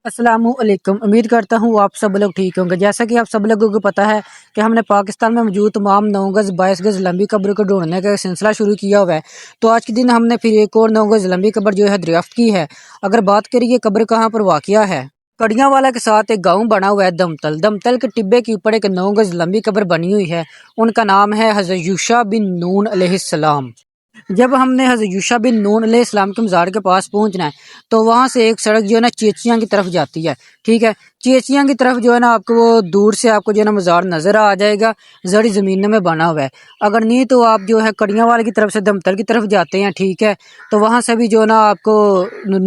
अस्सलामु अलैकुम। उम्मीद करता हूँ आप सब लोग ठीक होंगे। जैसा कि आप सब लोगों को पता है कि हमने पाकिस्तान में मौजूद तमाम 9 गज 22 गज लंबी कब्र को ढूंढने का सिलसिला शुरू किया हुआ है। तो आज के दिन हमने फिर एक और 9 गज लंबी कब्र जो है दरियाफ्त की है। अगर बात करिए कब्र कहाँ पर वाक़िया है, कड़ियाँवाला के साथ एक गांव बना हुआ है दमतल। दमतल के टिब्बे के ऊपर एक 9 गज लंबी कब्र बनी हुई है। उनका नाम है हज़रत यूशा बिन नून अलैहिस्सलाम। जब हमने हज़रत यूशा बिन नून अलैहिस्सलाम के मज़ार के पास पहुंचना है तो वहां से एक सड़क जो है ना चेचियाँ की तरफ जाती है। ठीक है, चेचियाँ की तरफ जो है ना आपको वो दूर से आपको जो है ना मज़ार नज़र आ जाएगा, जड़ी ज़मीन में बना हुआ है। अगर नहीं तो आप जो है कड़ियाँवाले की तरफ से दमतल की तरफ जाते हैं, ठीक है, तो वहां से भी जो है ना आपको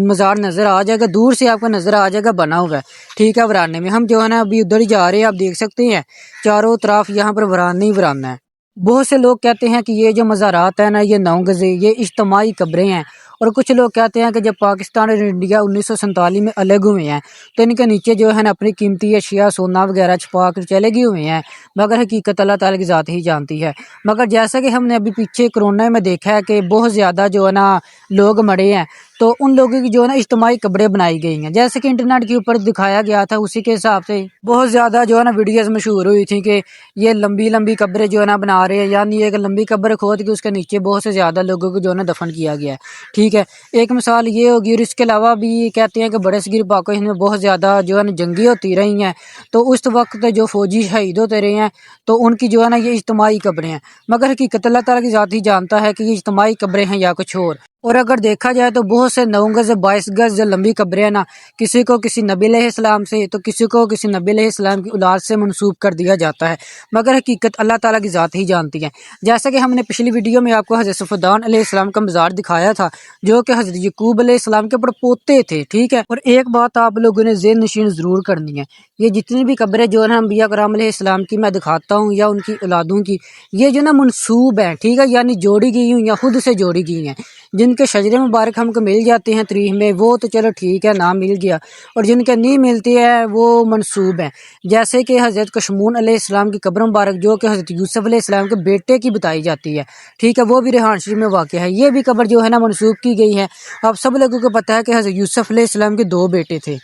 मज़ार नज़र आ जाएगा, दूर से आपको नज़र आ जाएगा, बना हुआ है। ठीक है, वराने में हम जो है ना अभी उधर ही जा रहे हैं। आप देख सकते हैं चारों तरफ यहाँ पर वराना ही वराना है। बहुत से लोग कहते हैं कि ये जो मज़ारात है ना, ये 9 गज़े ये इज्तिमाई कब्रें हैं। और कुछ लोग कहते हैं कि जब पाकिस्तान और इंडिया 1947 में अलग हुए हैं तो इनके नीचे जो है ना अपनी कीमती अशिया सोना वगैरह छुपा कर चले गए हुए हैं, मगर हकीकत अल्लाह ताला की ज़ात ही जानती है। मगर जैसा कि हमने अभी पीछे कोरोना में देखा है कि बहुत ज़्यादा जो है ना लोग मरे हैं, तो उन लोगों की जो है ना इज्तिमाई कब्रें बनाई गई हैं। जैसे कि इंटरनेट के ऊपर दिखाया गया था, उसी के हिसाब से बहुत ज़्यादा जो है ना वीडियोज़ मशहूर हुई थी कि ये लंबी लंबी कब्रें जो है ना बना रहे हैं, यानी एक लंबी कब्र खोद के उसके नीचे बहुत से ज़्यादा लोगों को जो है ना दफन किया गया है। ठीक है, एक मिसाल ये होगी। और इसके अलावा भी कहते हैं कि बड़े सगीर पाक में बहुत ज़्यादा जो है ना जंगी होती रही हैं, तो उस वक्त जो फौजी शहीद होते रहे हैं तो उनकी जो है ना ये इज्तिमाई कब्रें हैं। मगर हकीकत अल्लाह ताला की ज़ात ही जानता है कि ये इज्तिमाई कब्रें हैं या कुछ और अगर देखा जाए तो बहुत से 9 गज 22 गज जो लंबी कब्रें हैं ना, किसी को किसी नबी अलैहिस्सलाम से तो किसी को किसी नबी अलैहिस्सलाम की औलाद से मंसूब कर दिया जाता है, मगर हकीकत अल्लाह ताला की ज़ात ही जानती है। जैसा कि हमने पिछली वीडियो में आपको हज़रत सफ़दान अलैहिस्सलाम का मज़ार दिखाया था, जो कि हज़रत यकूब अलैहिस्सलाम के पड़पोते थे। ठीक है, और एक बात आप लोगों ने ज़हन नशीन ज़रूर करनी है, ये जितनी भी कब्रें जो है ना अंबिया कराम अलैहिस्सलाम की मैं दिखाता हूँ या उनकी औलादों की, ये जो ना मनसूब है, ठीक है, यानी जोड़ी गई हुई या खुद से जोड़ी गई हैं। जिनके शजरे मुबारक हमको मिल जाते हैं तारीख में, वो तो चलो ठीक है, नाम मिल गया, और जिनके नहीं मिलती है वो मनसूब है। जैसे कि हज़रत कशमून अलैहिस्सलाम की कब्र मुबारक जो कि हज़रत यूसुफ अलैहिस्सलाम के बेटे की बताई जाती है। ठीक है, वो भी रेहान शरीफ में वाक़या है। ये भी कब्र जो है ना मनसूब की गई है। आप सब लोगों को पता है कि हज़रत यूसुफ अलैहिस्सलाम के 2 बेटे थे,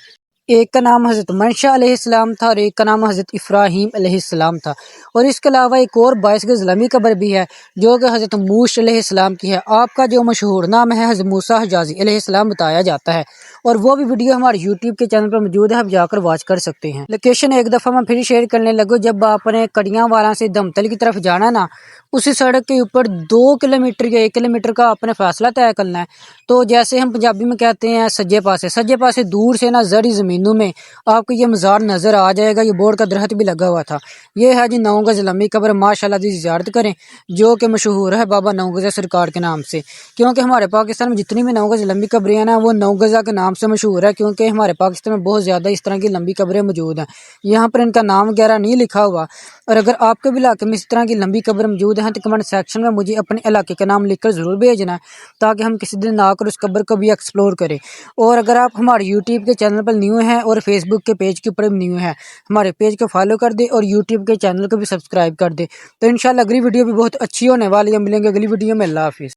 एक का नाम हज़रत मंशा अलैहिस्सलाम था और एक का नाम हज़रत इब्राहीम अलैहिस्सलाम था। और इसके अलावा एक और 22 गज लंबी कब्र भी है जो कि हज़रत मूसा अलैहिस्सलाम की है। आपका जो मशहूर नाम है हज़रत मूसा हिजाज़ी अलैहिस्सलाम बताया जाता है, और वो भी वीडियो हमारे यूट्यूब के चैनल पर मौजूद है, आप जाकर वॉच कर सकते हैं। लोकेशन एक दफ़ा मैं फिर शेयर करने लगूँ। जब आपने कड़ियाँवाला से दमतल की तरफ जाना ना, उसी सड़क के ऊपर 2 किलोमीटर या 1 किलोमीटर का आपने फासला तय करना है। तो जैसे हम पंजाबी में कहते हैं सज्जे पासे दूर से ना जड़ी ज़मीनों में आपको ये मज़ार नज़र आ जाएगा। ये बोर्ड का दरख्त भी लगा हुआ था। ये है जी 9 गज लंबी कब्र। माशाल्लाह जी ज़ियारत करें, जो कि मशहूर है बाबा 9 गज़ा सरकार के नाम से, क्योंकि हमारे पाकिस्तान में जितनी भी 9 गज लंबी कब्रें हैं ना, वो 9 गज़ा के नाम से मशहूर है, क्योंकि हमारे पाकिस्तान में बहुत ज़्यादा इस तरह की लंबी कब्रें मौजूद हैं। यहाँ पर इनका नाम वगैरह नहीं लिखा हुआ। और अगर आपके भी इलाके में इस तरह की लंबी कब्र मौजूद हैं तो कमेंट सेक्शन में मुझे अपने इलाके का नाम लिखकर ज़रूर भेजना है, ताकि हम किसी दिन आकर उस कब्र को भी एक्सप्लोर करें। और अगर आप हमारे यूट्यूब के चैनल पर न्यू हैं और फेसबुक के पेज के ऊपर भी न्यू है, हमारे पेज को फॉलो कर दे और यूट्यूब के चैनल को भी सब्सक्राइब कर दे। तो इंशाल्लाह अगली वीडियो भी बहुत अच्छी होने वाली है। मिलेंगे अगली वीडियो में। अल्लाह हाफिज़।